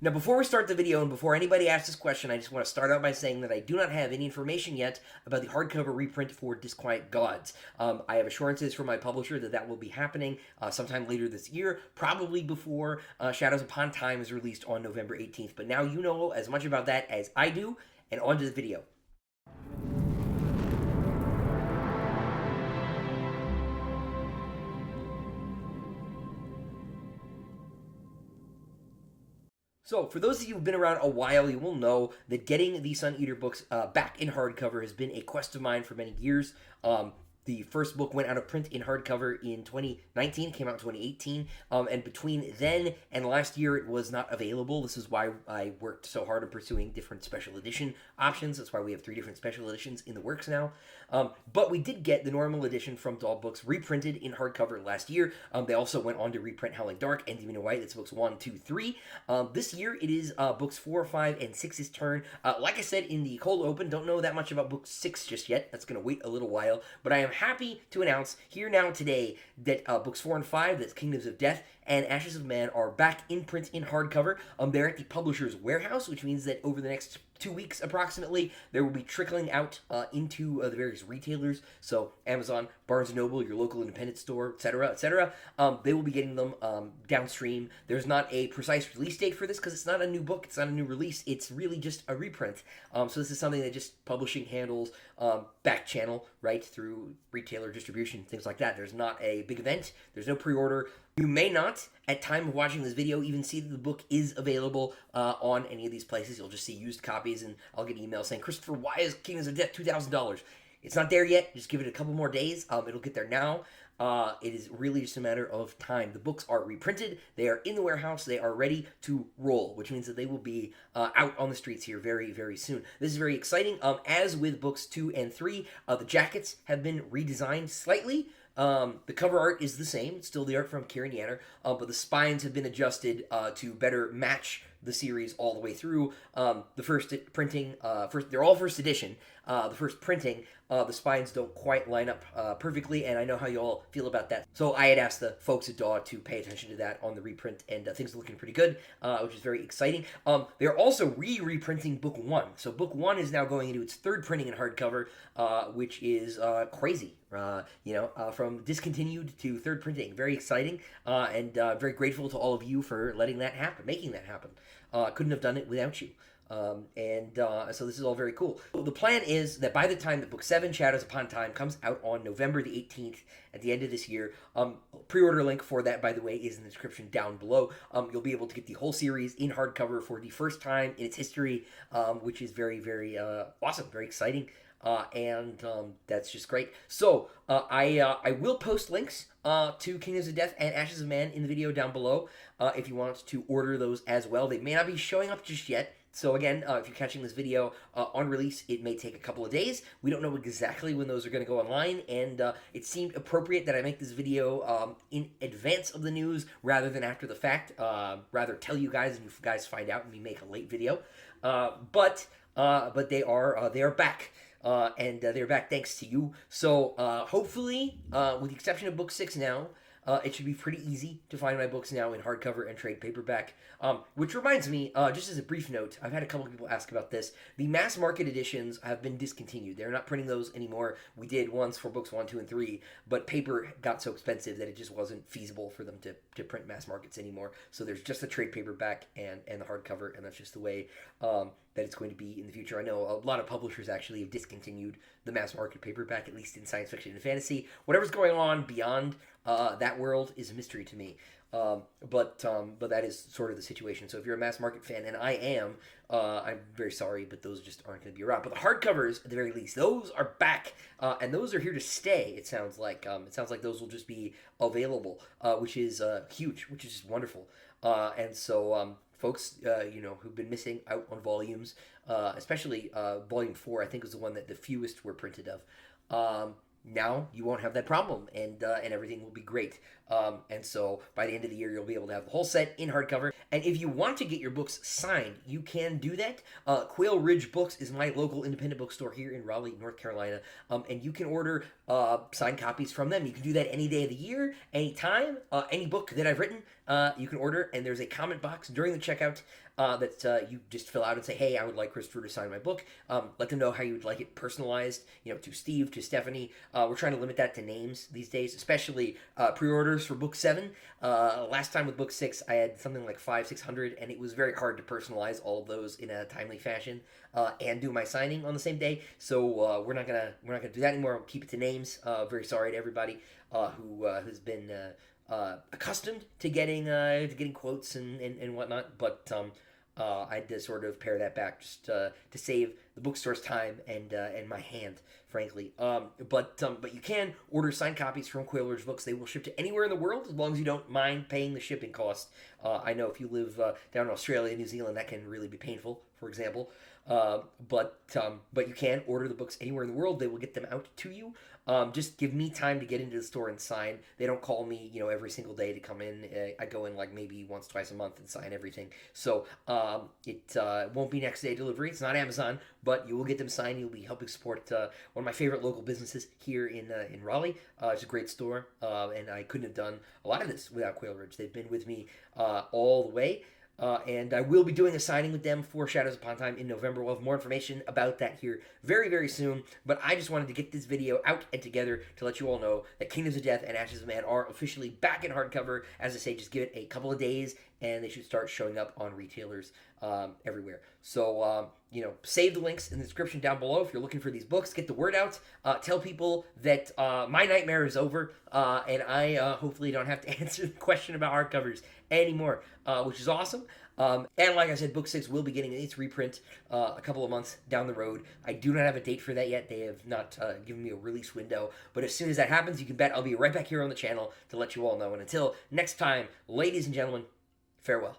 Now, before we start the video and before anybody asks this question, I just want to start out by saying that I do not have any information yet about the hardcover reprint for Disquiet Gods. I have assurances from my publisher that that will be happening sometime later this year, probably before Shadows Upon Time is released on November 18th. But now you know as much about that as I do, and on to the video. So, for those of you who've been around a while, you will know that getting the Sun Eater books back in hardcover has been a quest of mine for many years. The first book went out of print in hardcover in 2019. It came out in 2018. And between then and last year, it was not available. This is why I worked so hard on pursuing different special edition options. That's why we have 3 different special editions in the works now. But we did get the normal edition from Doll Books reprinted in hardcover last year. They also went on to reprint Howling Dark and Demon in White. That's books 1, 2, 3. This year, it is books 4, 5, and 6's turn. Like I said in the cold open, don't know that much about book 6 just yet. That's going to wait a little while. But I am happy to announce here now today that books 4 and 5, that's Kingdoms of Death and Ashes of Man, are back in print in hardcover. They're at the publisher's warehouse, which means that over the next 2 weeks approximately, there will be trickling out into the various retailers. So Amazon, Barnes & Noble, your local independent store, etc., etc. They will be getting them downstream. There's not a precise release date for this because it's not a new book. It's not a new release. It's really just a reprint. So this is something that just publishing handles back channel, right, through retailer distribution, things like that. There's not a big event. There's no pre-order. You may not, at time of watching this video, even see that the book is available on any of these places. You'll just see used copies, and I'll get emails saying, Christopher, why is Kingdoms of Death $2,000? It's not there yet. Just give it a couple more days. It'll get there now. It is really just a matter of time. The books are reprinted. They are in the warehouse. They are ready to roll, which means that they will be out on the streets here very, very soon. This is very exciting. As with books 2 and 3, the jackets have been redesigned slightly. The cover art is the same. It's still the art from Kieran Yanner, but the spines have been adjusted to better match the series all the way through. The first printing, they're all first edition. The first printing, the spines don't quite line up perfectly, and I know how you all feel about that. So I had asked the folks at DAW to pay attention to that on the reprint, and things are looking pretty good, which is very exciting. They're also reprinting book 1. So book 1 is now going into its 3rd printing in hardcover, which is crazy. From discontinued to 3rd printing. Very exciting, and very grateful to all of you for letting that happen, making that happen. Couldn't have done it without you. So this is all very cool. The plan is that by the time that book 7, Shadows Upon Time, comes out on November the 18th at the end of this year, pre-order link for that, by the way, is in the description down below. You'll be able to get the whole series in hardcover for the first time in its history, which is very, very awesome, very exciting. That's just great. So I will post links to Kingdoms of Death and Ashes of Man in the video down below if you want to order those as well. They may not be showing up just yet. So again, if you're catching this video on release, it may take a couple of days. We don't know exactly when those are going to go online, and it seemed appropriate that I make this video in advance of the news rather than after the fact. Rather tell you guys, and you guys find out, and we make a late video. But they are back. And they're back thanks to you. So hopefully, with the exception of book 6 now, it should be pretty easy to find my books now in hardcover and trade paperback. Which reminds me, just as a brief note, I've had a couple of people ask about this. The mass market editions have been discontinued. They're not printing those anymore. We did once for books 1, 2, and 3, but paper got so expensive that it just wasn't feasible for them to print mass markets anymore. So there's just the trade paperback and the hardcover, and that's just the way that it's going to be in the future. I know a lot of publishers actually have discontinued the mass market paperback, at least in science fiction and fantasy. Whatever's going on beyond that world is a mystery to me. But that is sort of the situation. So if you're a mass market fan, and I am, I'm very sorry, but those just aren't going to be around. But the hardcovers, at the very least, those are back, and those are here to stay. It sounds like those will just be available, which is huge, which is just wonderful. Folks, who've been missing out on volumes, especially volume 4, I think was the one that the fewest were printed of. Now you won't have that problem, and everything will be great. And so by the end of the year, you'll be able to have the whole set in hardcover. And if you want to get your books signed, you can do that. Quail Ridge Books is my local independent bookstore here in Raleigh, North Carolina. And you can order signed copies from them. You can do that any day of the year, any time, any book that I've written. You can order, and there's a comment box during the checkout that you just fill out and say, hey, I would like Christopher to sign my book. Let them know how you would like it personalized, to Steve, to Stephanie. We're trying to limit that to names these days, especially pre-orders for book 7. Last time with book 6, I had something like 500-600, and it was very hard to personalize all of those in a timely fashion and do my signing on the same day. So we're not gonna do that anymore. We'll keep it to names. Very sorry to everybody who has been accustomed to getting quotes and whatnot, but I had to sort of pare that back just to save the bookstore's time and my hand, frankly. But you can order signed copies from Quail Ridge Books. They will ship to anywhere in the world as long as you don't mind paying the shipping cost. I know if you live down in Australia, New Zealand, that can really be painful, for example. But you can order the books anywhere in the world. They will get them out to you. Just give me time to get into the store and sign. They don't call me, every single day to come in. I go in like maybe once, twice a month and sign everything. So it won't be next day delivery. It's not Amazon, but you will get them signed. You'll be helping support one of my favorite local businesses here in Raleigh. It's a great store, and I couldn't have done a lot of this without Quail Ridge. They've been with me all the way. And I will be doing a signing with them for Shadows Upon Time in November. We'll have more information about that here very, very soon. But I just wanted to get this video out and together to let you all know that Kingdoms of Death and Ashes of Man are officially back in hardcover. As I say, just give it a couple of days, and they should start showing up on retailers everywhere. So, save the links in the description down below if you're looking for these books. Get the word out. Tell people that my nightmare is over, and I hopefully don't have to answer the question about hardcovers anymore, which is awesome. And like I said, book 6 will be getting its reprint a couple of months down the road. I do not have a date for that yet. They have not given me a release window. But as soon as that happens, you can bet I'll be right back here on the channel to let you all know. And until next time, ladies and gentlemen, farewell.